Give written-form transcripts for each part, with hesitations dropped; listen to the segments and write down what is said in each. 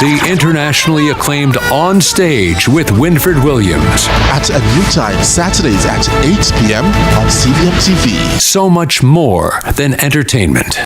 The internationally acclaimed On Stage with Winford Williams. At a new time, Saturdays at 8 p.m. on CBM TV. So much more than entertainment.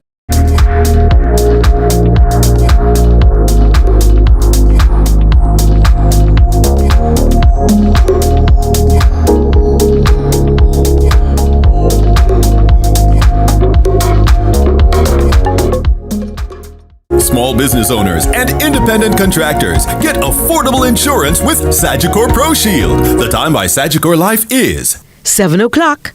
Small business owners and independent contractors get affordable insurance with Sagicor Pro Shield. The time by Sagicor Life is 7 o'clock.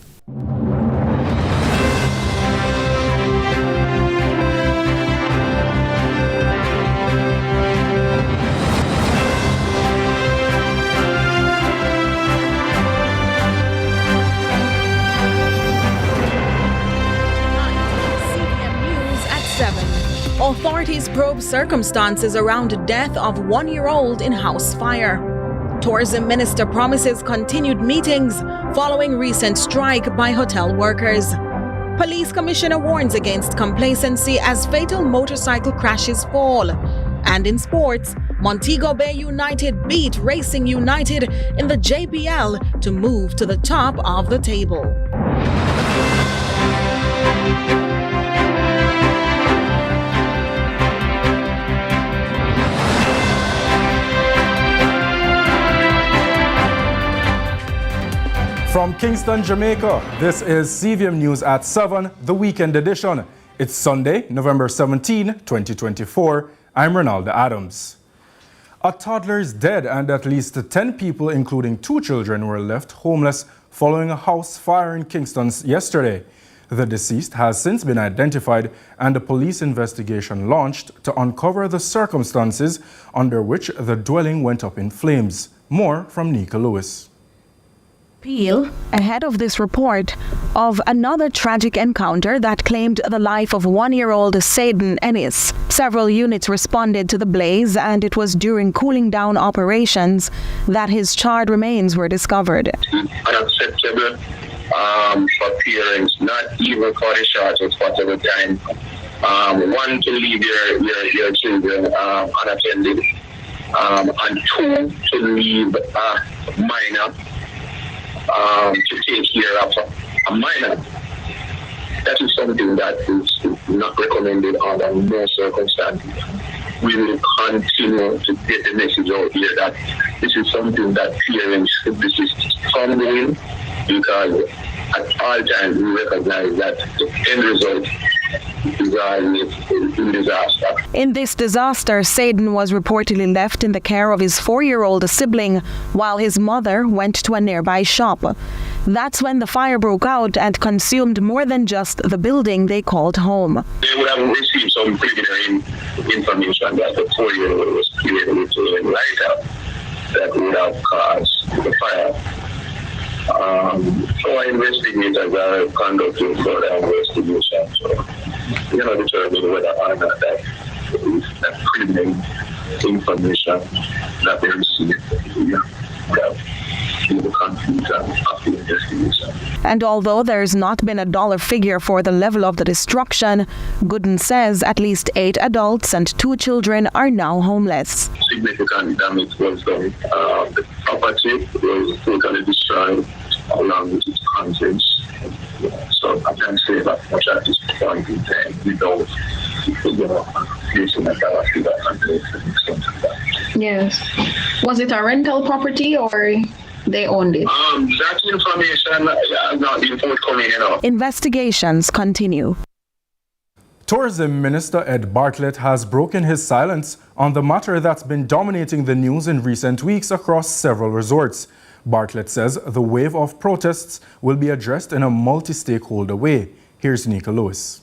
Authorities probe circumstances around the death of 1-year-old in house fire. Tourism Minister promises continued meetings following recent strike by hotel workers. Police Commissioner warns against complacency as fatal motorcycle crashes fall. And in sports, Montego Bay United beat Racing United in the JBL to move to the top of the table. From Kingston, Jamaica, this is CVM News at 7, the weekend edition. It's Sunday, November 17, 2024. I'm Ronaldo Adams. A toddler is dead and at least 10 people, including 2 children, were left homeless following a house fire in Kingston yesterday. The deceased has since been identified and a police investigation launched to uncover the circumstances under which the dwelling went up in flames. More from Neika Lewis. Peel ahead of this report of another tragic encounter that claimed the life of 1-year-old Saden Ennis. Several units responded to the blaze, and it was during cooling down operations that his charred remains were discovered. Unacceptable for parents, not even for the shortest possible time. One, to leave your children unattended, and 2, to leave a minor to take care of a minor. That is something that is not recommended under no circumstances. We will continue to get the message out here that this is something that parents should desist from doing, because at all times we recognize that the end result is a disaster. In this disaster, Saden was reportedly left in the care of his 4-year-old sibling while his mother went to a nearby shop. That's when the fire broke out and consumed more than just the building they called home. They would have received some preliminary information that the 4-year-old was clearly with a lighter that would have caused the fire. So our investigators are conducting further investigation. So we cannot determine whether or not that is that preliminary information that they received. And although there's not been a dollar figure for the level of the destruction, Gooden says at least 8 adults and 2 children are now homeless. Significant damage was done. The property was totally destroyed along with its contents. So I can say that much at this point in time without facing a dollar figure. Yes. Was it a rental property or they owned it? That information has not been forthcoming enough. Investigations continue. Tourism Minister Ed Bartlett has broken his silence on the matter that's been dominating the news in recent weeks across several resorts. Bartlett says the wave of protests will be addressed in a multi-stakeholder way. Here's Neika Lewis.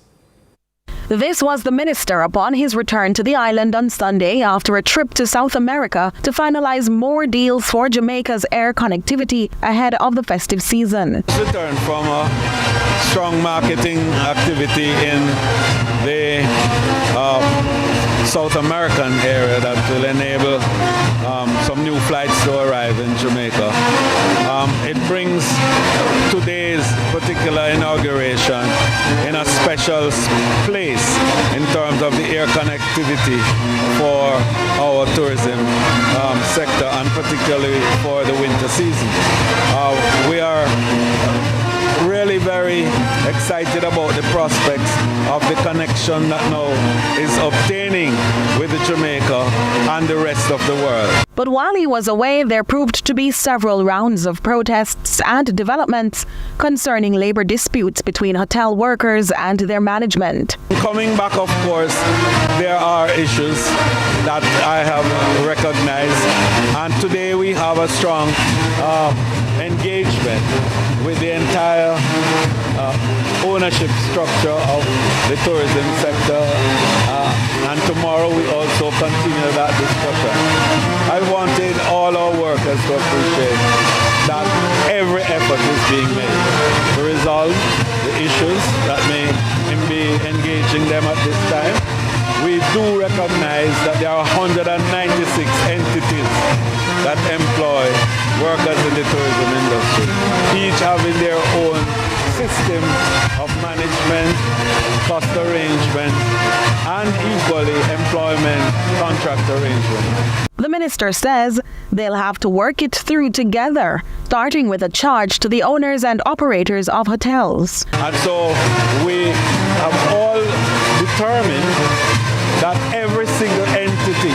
This was the minister upon his return to the island on Sunday after a trip to South America to finalize more deals for Jamaica's air connectivity ahead of the festive season. Return from a strong marketing activity in the South American area that will enable some new flights to arrive in Jamaica. It brings today's particular inauguration in a special place in terms of the air connectivity for our tourism sector, and particularly for the winter season. We are really very excited about the prospects of the connection that now is obtaining with Jamaica and the rest of the world. But while he was away, there proved to be several rounds of protests and developments concerning labor disputes between hotel workers and their management. Coming back, of course, there are issues that I have recognized, and today we have a strong engagement with the entire ownership structure of the tourism sector, and tomorrow we also continue that discussion. I wanted all our workers to appreciate that every effort is being made to resolve the issues that may be engaging them at this time. We do recognize that there are 196 entities that employ workers in the tourism industry, each having their own system of management, cost arrangement, and equally employment contract arrangement. The minister says they'll have to work it through together, starting with a charge to the owners and operators of hotels. And so we have all determined that every single entity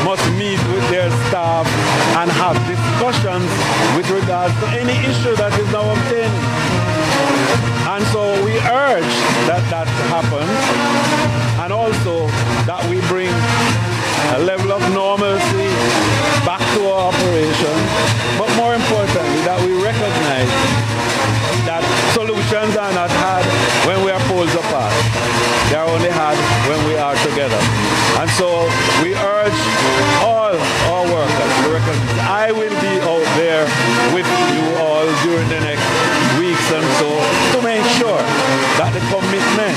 must meet with their staff and have discussions with regards to any issue that is now obtaining. And so we urge that that happens, and also that we bring a level of normalcy back to our operation, but more importantly that we recognize that solutions are not had when we are poles apart. They are only had when we are together. And so we urge all our workers to recognize I will be out there with you all during the next weeks and so to make sure that the commitment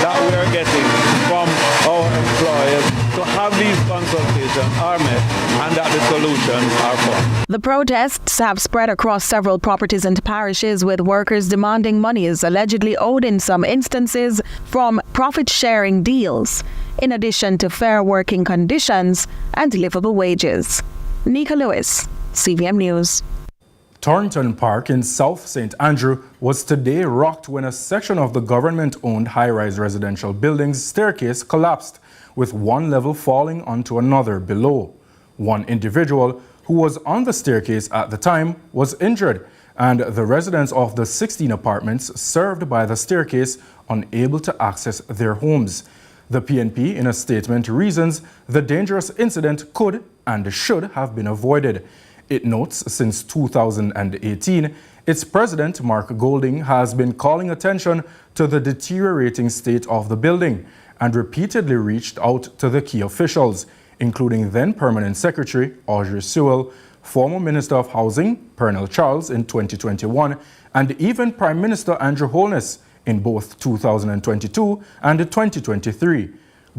that we are getting from our employers to have these consultations are met and that the solutions are found. The protests have spread across several properties and parishes, with workers demanding monies allegedly owed in some instances from profit-sharing deals, in addition to fair working conditions and livable wages. Neika Lewis, CVM News. Torrington Park in South St. Andrew was today rocked when a section of the government-owned high-rise residential building's staircase collapsed, with one level falling onto another below. One individual who was on the staircase at the time was injured, and the residents of the 16 apartments served by the staircase unable to access their homes. The PNP, in a statement, reasons the dangerous incident could and should have been avoided. It notes since 2018, its president, Mark Golding, has been calling attention to the deteriorating state of the building and repeatedly reached out to the key officials, including then Permanent Secretary Audrey Sewell, former Minister of Housing Pernell Charles in 2021, and even Prime Minister Andrew Holness in both 2022 and 2023.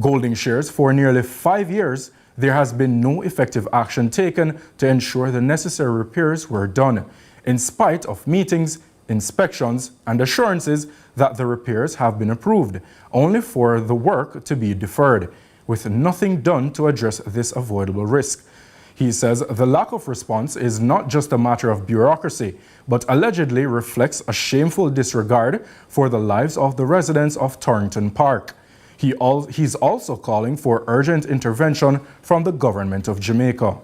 Golding shares for nearly 5 years there has been no effective action taken to ensure the necessary repairs were done, in spite of meetings, inspections, and assurances that the repairs have been approved, only for the work to be deferred, with nothing done to address this avoidable risk. He says the lack of response is not just a matter of bureaucracy, but allegedly reflects a shameful disregard for the lives of the residents of Torrington Park. He's also calling for urgent intervention from the government of Jamaica.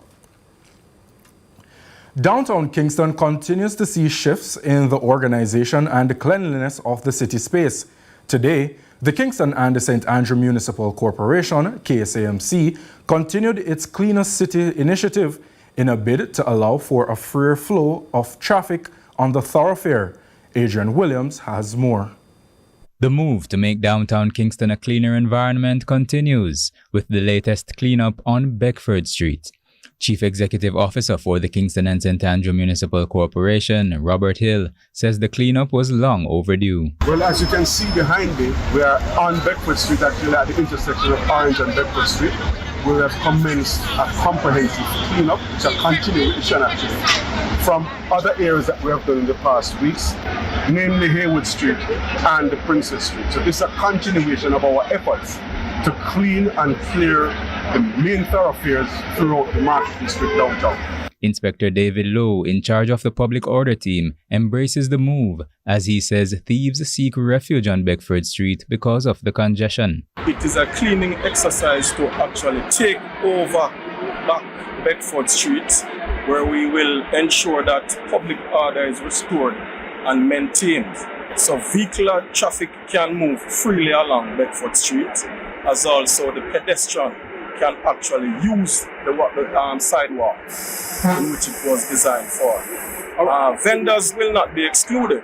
Downtown Kingston continues to see shifts in the organization and cleanliness of the city space. Today, the Kingston and St. Andrew Municipal Corporation, KSAMC, continued its Cleaner City initiative in a bid to allow for a freer flow of traffic on the thoroughfare. Adrian Williams has more. The move to make downtown Kingston a cleaner environment continues with the latest cleanup on Beckford Street. Chief Executive Officer for the Kingston and St. Municipal Corporation, Robert Hill, says the cleanup was long overdue. Well, as you can see behind me, we are on Beckford Street, actually at the intersection of Orange and Beckford Street. We have commenced a comprehensive cleanup. It's a continuation actually from other areas that we have done in the past weeks, namely Haywood Street and the Princess Street. So this is a continuation of our efforts to clean and clear the main thoroughfares throughout the Market District downtown. Inspector David Lowe, in charge of the public order team, embraces the move as he says thieves seek refuge on Beckford Street because of the congestion. It is a cleaning exercise to actually take over back Beckford Street, where we will ensure that public order is restored and maintained. So vehicular traffic can move freely along Beckford Street, as also the pedestrian can actually use the sidewalk in which it was designed for. Vendors will not be excluded.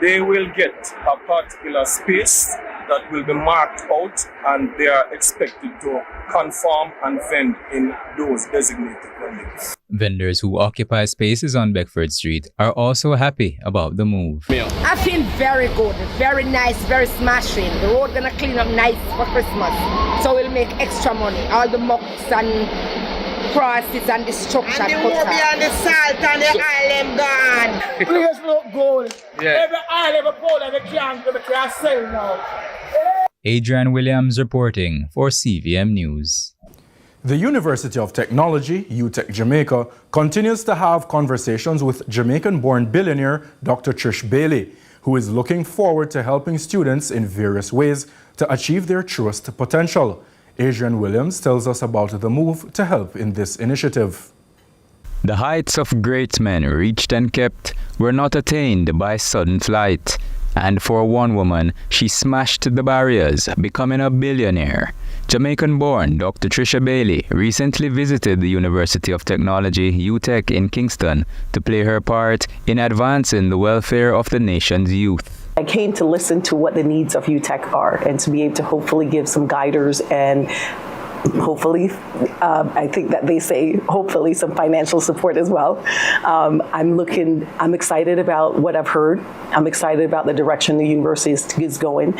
They will get a particular space that will be marked out, and they are expected to conform and vend in those designated vendors. Vendors who occupy spaces on Beckford Street are also happy about the move. I feel very good, very nice, very smashing. The road gonna clean up nice for Christmas, so we'll make extra money. All the mucks and crosses and destruction. And the movie and the salt and the oil gone. Please look good. Yeah. Every oil, every powder, every can sell now. Adrian Williams reporting for CVM News. The University of Technology, UTech Jamaica, continues to have conversations with Jamaican-born billionaire Dr. Trish Bailey, who is looking forward to helping students in various ways to achieve their truest potential. Adrian Williams tells us about the move to help in this initiative. The heights of great men reached and kept were not attained by sudden flight. And for one woman, she smashed the barriers, becoming a billionaire. Jamaican-born Dr. Trish Bailey recently visited the University of Technology, UTech in Kingston, to play her part in advancing the welfare of the nation's youth. I came to listen to what the needs of UTech are and to be able to hopefully give some guiders and hopefully, I think that they say hopefully some financial support as well. I'm excited about what I've heard. I'm excited about the direction the university is going.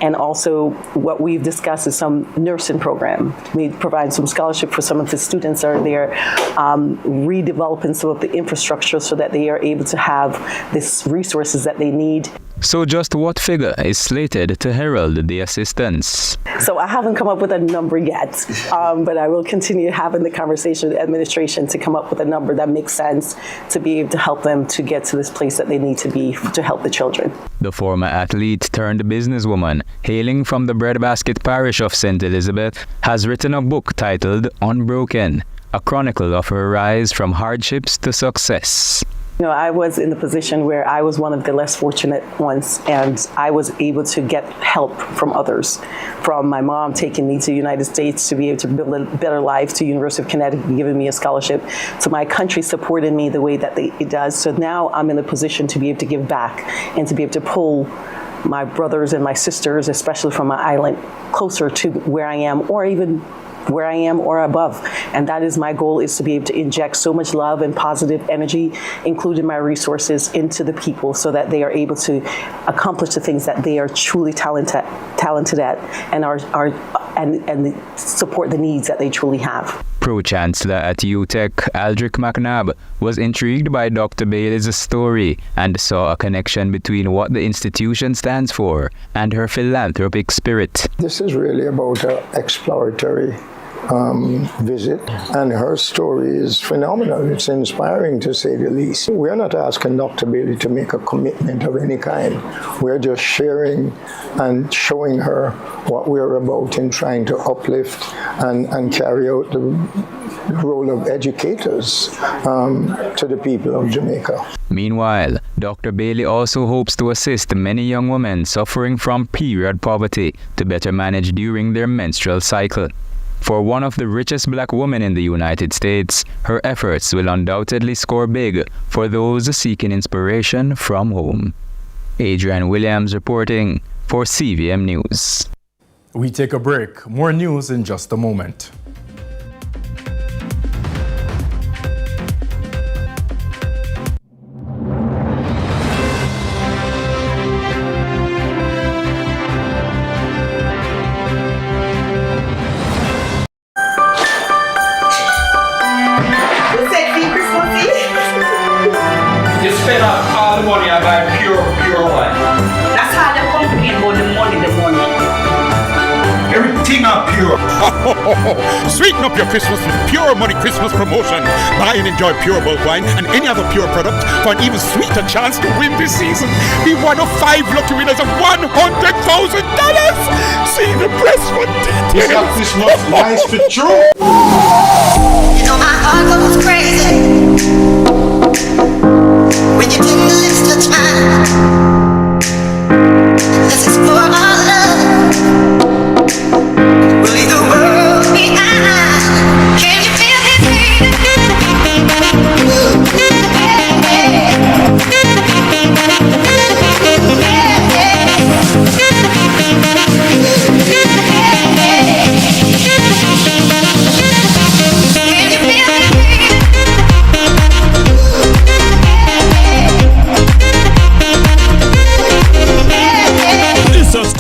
And also what we've discussed is some nursing program. We provide some scholarship for some of the students that are there, redeveloping some of the infrastructure so that they are able to have these resources that they need. So just what figure is slated to herald the assistance? So I haven't come up with a number yet, but I will continue having the conversation with the administration to come up with a number that makes sense to be able to help them to get to this place that they need to be to help the children. The former athlete turned businesswoman, hailing from the Breadbasket parish of St. Elizabeth, has written a book titled Unbroken, a chronicle of her rise from hardships to success. You know, I was in the position where I was one of the less fortunate ones, and I was able to get help from others, from my mom taking me to the United States to be able to build a better life, to University of Connecticut giving me a scholarship, to my country supporting me the way that it does. So now I'm in a position to be able to give back and to be able to pull my brothers and my sisters, especially from my island, closer to where I am, or even where I am or above. And that is my goal, is to be able to inject so much love and positive energy, including my resources, into the people so that they are able to accomplish the things that they are truly talented at and support the needs that they truly have. Pro-Chancellor at UTech, Aldrich McNabb, was intrigued by Dr. Bailey's story and saw a connection between what the institution stands for and her philanthropic spirit. This is really about an exploratory visit, and her story is phenomenal. It's inspiring, to say the least. We're not asking Dr. Bailey to make a commitment of any kind. We're just sharing and showing her what we're about in trying to uplift and carry out the role of educators to the people of Jamaica. Meanwhile, Dr. Bailey also hopes to assist many young women suffering from period poverty to better manage during their menstrual cycle. For one of the richest black women in the United States, her efforts will undoubtedly score big for those seeking inspiration from home. Adrian Williams reporting for CVM News. We take a break. More news in just a moment. the money. Everything are pure. Sweeten up your Christmas with Pure Money Christmas promotion. Buy and enjoy Pure Bulk Wine and any other Pure product for an even sweeter chance to win this season. Be one of 5 lucky winners of $100,000. See the press for details. It's got Christmas nice for true. You know my heart goes crazy when you take the extra time. This is for our love. Will you world behind? Can you feel me?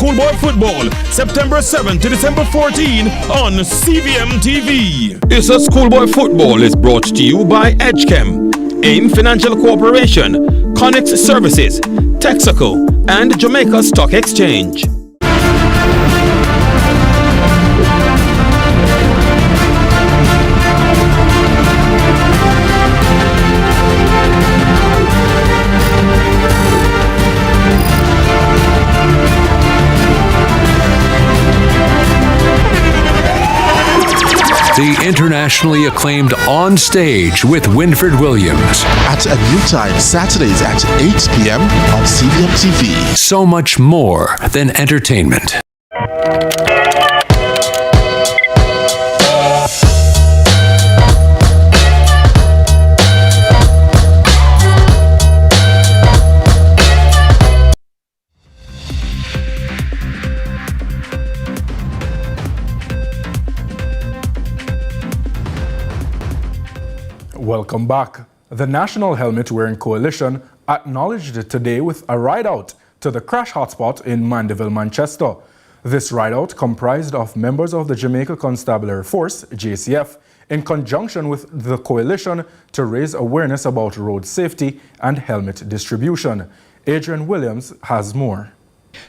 Schoolboy Football, September 7 to December 14 on CVM TV. It's a Schoolboy Football is brought to you by EdgeChem, AIM Financial Corporation, Connex Services, Texaco, and Jamaica Stock Exchange. The internationally acclaimed On Stage with Winfred Williams. At a new time, Saturdays at 8 p.m. on CVM TV. So much more than entertainment. Welcome back. The National Helmet Wearing Coalition acknowledged today with a ride-out to the crash hotspot in Mandeville, Manchester. This ride-out comprised of members of the Jamaica Constabulary Force, JCF, in conjunction with the coalition to raise awareness about road safety and helmet distribution. Adrian Williams has more.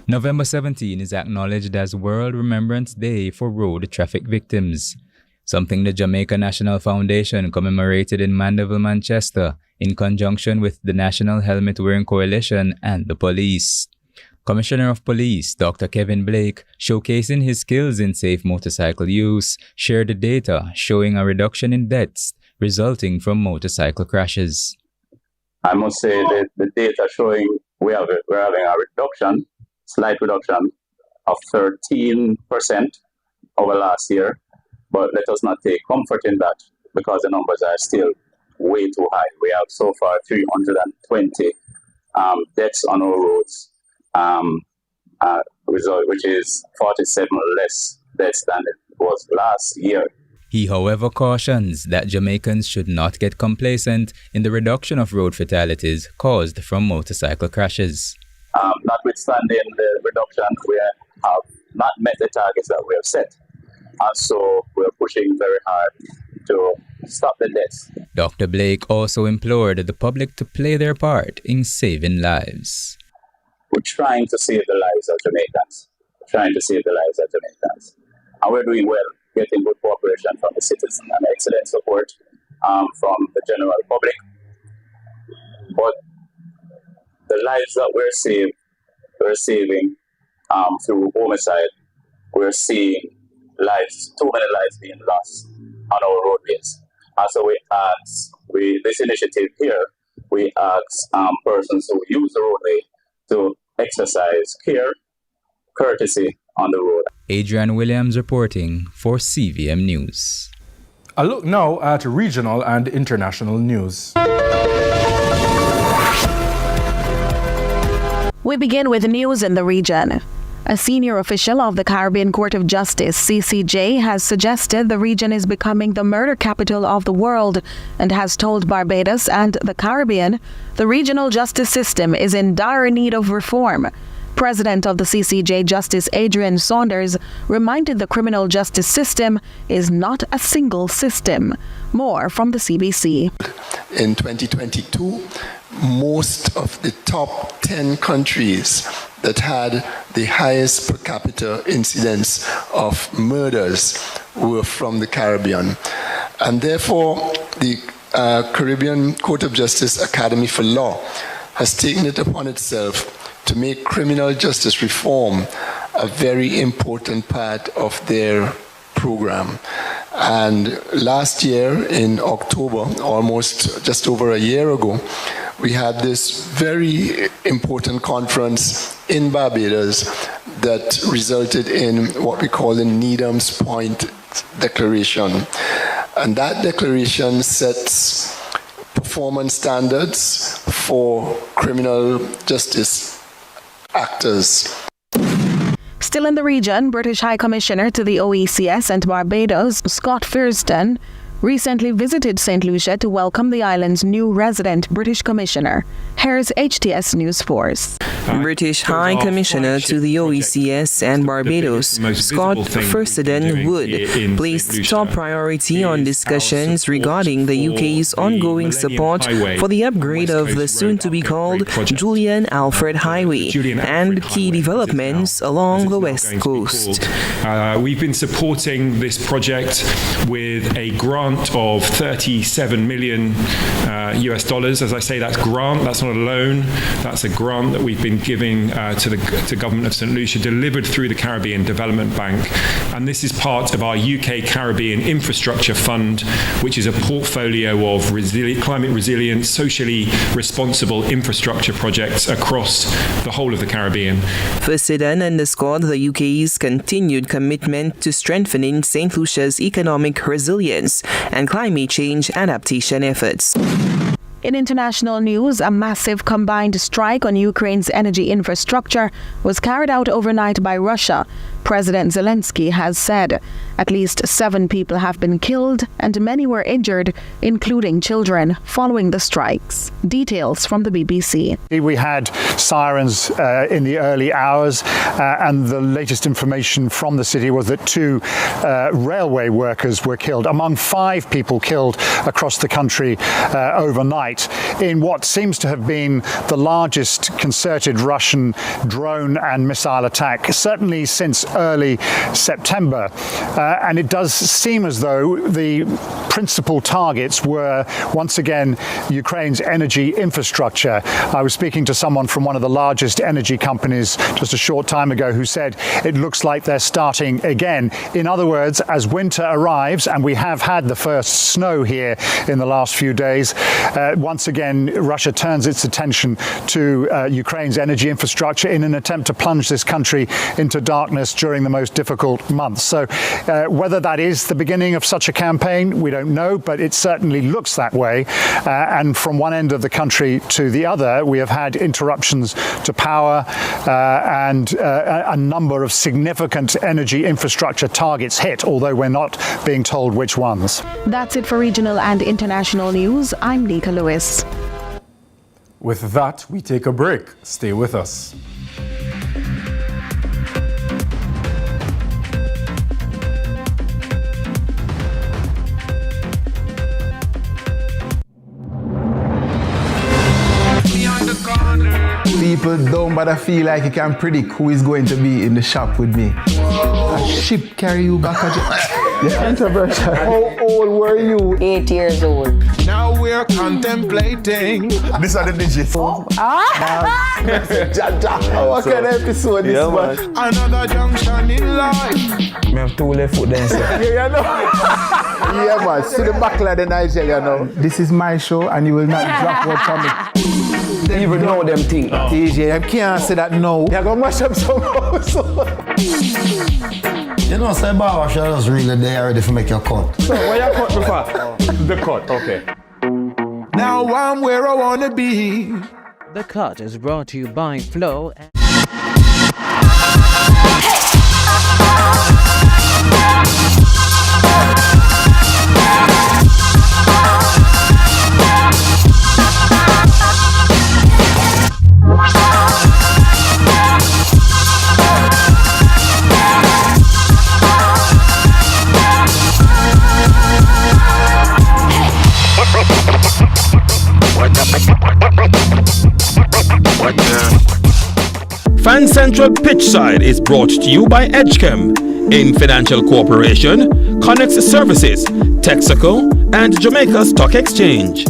November 17 is acknowledged as World Remembrance Day for Road Traffic Victims, something the Jamaica National Foundation commemorated in Mandeville, Manchester, in conjunction with the National Helmet Wearing Coalition and the police. Commissioner of Police Dr. Kevin Blake, showcasing his skills in safe motorcycle use, shared the data showing a reduction in deaths resulting from motorcycle crashes. I must say that the data showing we're having a reduction, slight reduction of 13% over last year. But let us not take comfort in that because the numbers are still way too high. We have so far 320 deaths on our roads, which is 47 less deaths than it was last year. He, however, cautions that Jamaicans should not get complacent in the reduction of road fatalities caused from motorcycle crashes. Notwithstanding the reduction, we have not met the targets that we have set. And so we're pushing very hard to stop the deaths. Dr. Blake also implored the public to play their part in saving lives. We're trying to save the lives of Jamaicans. And we're doing well, getting good cooperation from the citizens and excellent support from the general public. But the lives that we're saving through homicide, we're seeing too many lives being lost on our roadways. And so this initiative here, we ask persons who use the roadway to exercise care, courtesy on the road. Adrian Williams reporting for CVM News. A look now at regional and international news. We begin with news in the region. A senior official of the Caribbean Court of Justice, CCJ, has suggested the region is becoming the murder capital of the world and has told Barbados and the Caribbean the regional justice system is in dire need of reform. President of the CCJ, Justice Adrian Saunders, reminded the criminal justice system is not a single system. More from the CBC. In 2022, most of the top 10 countries that had the highest per capita incidence of murders were from the Caribbean. And therefore, the Caribbean Court of Justice Academy for Law has taken it upon itself to make criminal justice reform a very important part of their program. And last year in October, almost just over a year ago, we had this very important conference in Barbados that resulted in what we call the Needham's Point Declaration. And that declaration sets performance standards for criminal justice actors. Still in the region, British High Commissioner to the OECS and Barbados, Scott Thurston, recently visited St. Lucia to welcome the island's new resident British Commissioner. Here's HTS News Force. British High Commissioner to the OECS and Barbados, Scott Thurston Wood, placed top priority on discussions regarding the UK's ongoing support for the upgrade of the soon-to-be-called Julian Alfred Highway and key developments along the West Coast. We've been supporting this project with a grant of $37 million US dollars. As I say, that's grant, that's not a loan, that's a grant that we've been giving to the government of St. Lucia, delivered through the Caribbean Development Bank. And this is part of our UK Caribbean Infrastructure Fund, which is a portfolio of climate resilient, socially responsible infrastructure projects across the whole of the Caribbean. Thurston underscored the UK's continued commitment to strengthening St. Lucia's economic resilience and climate change adaptation efforts. In international news, a massive combined strike on Ukraine's energy infrastructure was carried out overnight by Russia. President Zelensky has said at least 7 people have been killed and many were injured, including children, following the strikes. Details from the BBC. We had sirens in the early hours, and the latest information from the city was that 2 railway workers were killed, among 5 people killed across the country overnight, in what seems to have been the largest concerted Russian drone and missile attack, certainly since early September. And it does seem as though the principal targets were once again Ukraine's energy infrastructure. I was speaking to someone from one of the largest energy companies just a short time ago who said it looks like they're starting again. In other words, as winter arrives, and we have had the first snow here in the last few days, once again Russia turns its attention to Ukraine's energy infrastructure in an attempt to plunge this country into darkness during the most difficult months. So whether that is the beginning of such a campaign, we don't know, but it certainly looks that way. And from one end of the country to the other, we have had interruptions to power and a number of significant energy infrastructure targets hit, although we're not being told which ones. That's it for regional and international news. I'm Neika Lewis. With that, we take a break. Stay with us. People don't bother feel like you can predict who is going to be in the shop with me. A ship carry you back at controversial. How old were you? 8 years old. Now we're contemplating. These are the digits. What kind of episode this one? Another junction in life. I have 2 left foot there. Yeah, know. Yeah, man. See the buckle of the Nigeria now. This is my show, and you will not drop word from me. They even know them things. TJ, I can't say that no. You're going to mash up some house. You know, say barber shop is really there ready to make your cut. So, what you cut before? The cut, okay. Now I'm where I want to be. The Cut is brought to you by Flow. Central Pitchside is brought to you by Edgechem, in Financial Corporation, Connex Services, Texaco, and Jamaica Stock Exchange.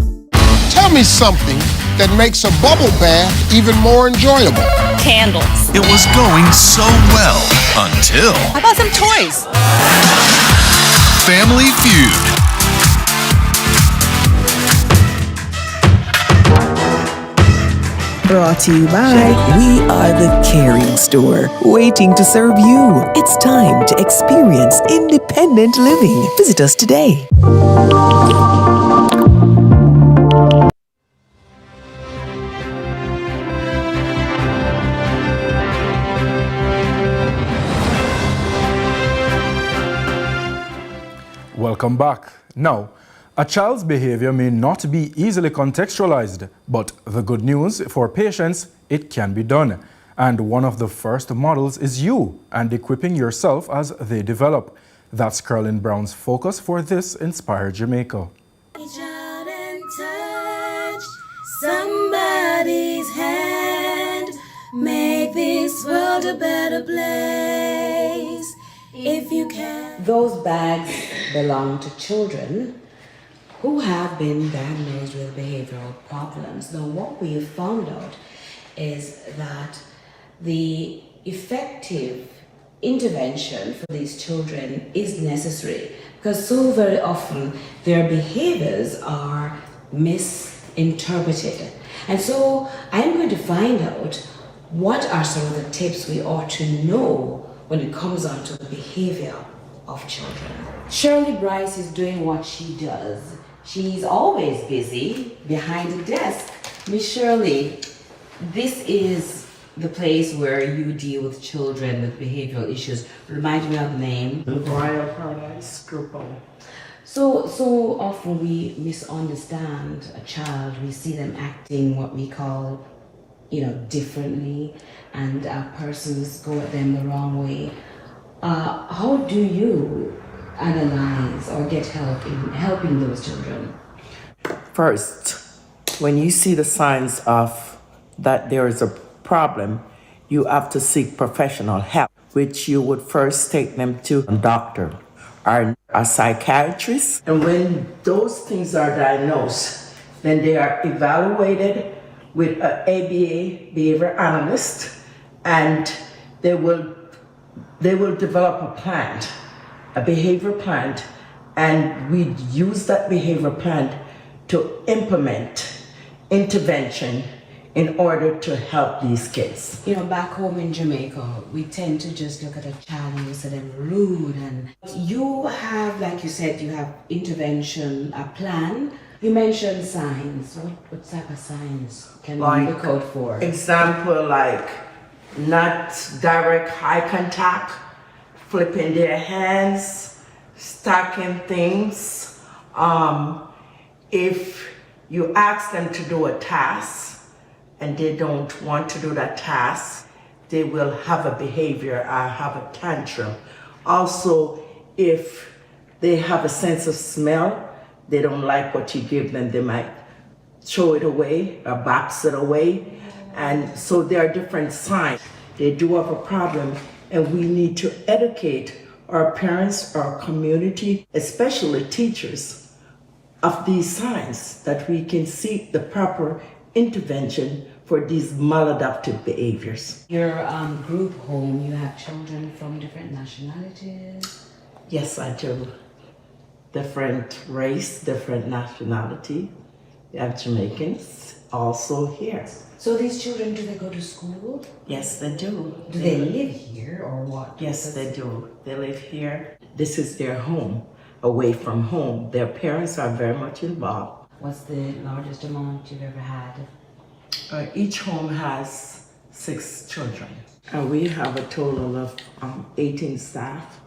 Tell me something that makes a bubble bath even more enjoyable. Candles. It was going so well until... How about some toys? Family Feud. Brought to you by We Are the Caring Store, waiting to serve you. It's time to experience independent living. Visit us today. Welcome back. Now, a child's behavior may not be easily contextualized, but the good news for patients, it can be done. And one of the first models is you and equipping yourself as they develop. That's Carolyn Brown's focus for this Inspire Jamaica. Reach out and touch somebody's hand. Make this world a better place if you can. Those bags belong to children who have been diagnosed with behavioral problems. Now, what we have found out is that the effective intervention for these children is necessary because so very often their behaviors are misinterpreted. And so I'm going to find out what are some of the tips we ought to know when it comes on to the behavior of children. Shirley Bryce is doing what she does. She's always busy behind the desk. Miss Shirley, this is the place where you deal with children with behavioral issues. Remind me of the name. Royal Paradise Group Home. So often we misunderstand a child. We see them acting what we call, differently, and persons go at them the wrong way. How do you analyze or get help in helping those children? First, when you see the signs of that there is a problem, you have to seek professional help, which you would first take them to a doctor or a psychiatrist. And when those things are diagnosed, then they are evaluated with an ABA behavior analyst, and they will develop a plan, a behavior plan, and we use that behavior plan to implement intervention in order to help these kids. Back home in Jamaica, we tend to just look at a child and we say them rude. And you have, like you said, you have intervention, a plan. You mentioned signs. What type of signs can we look out for? Example, like not direct eye contact, flipping their hands, stacking things. If you ask them to do a task and they don't want to do that task, they will have a behavior or have a tantrum. Also, if they have a sense of smell, they don't like what you give them, they might throw it away or box it away. And so there are different signs. They do have a problem, and we need to educate our parents, our community, especially teachers, of these signs that we can seek the proper intervention for these maladaptive behaviors. Your group home, you have children from different nationalities? Yes, I do. Different race, different nationality. We have Jamaicans also here. So these children, do they go to school? Yes, they do. Do they live here or what? Yes, they do. They live here. This is their home, away from home. Their parents are very much involved. What's the largest amount you've ever had? Each home has 6 children. And we have a total of 18 staff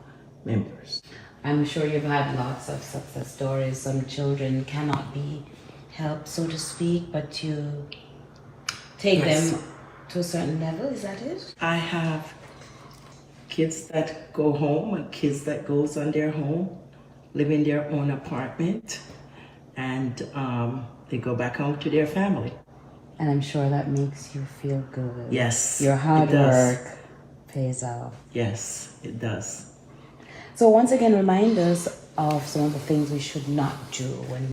members. I'm sure you've had lots of success stories. Some children cannot be helped, so to speak, but you take them to a certain level, is that it? I have kids that go home and kids that goes on their home, live in their own apartment, and they go back home to their family. And I'm sure that makes you feel good. Yes. Your hard it does. work pays off. Yes, it does. So once again, remind us of some of the things we should not do when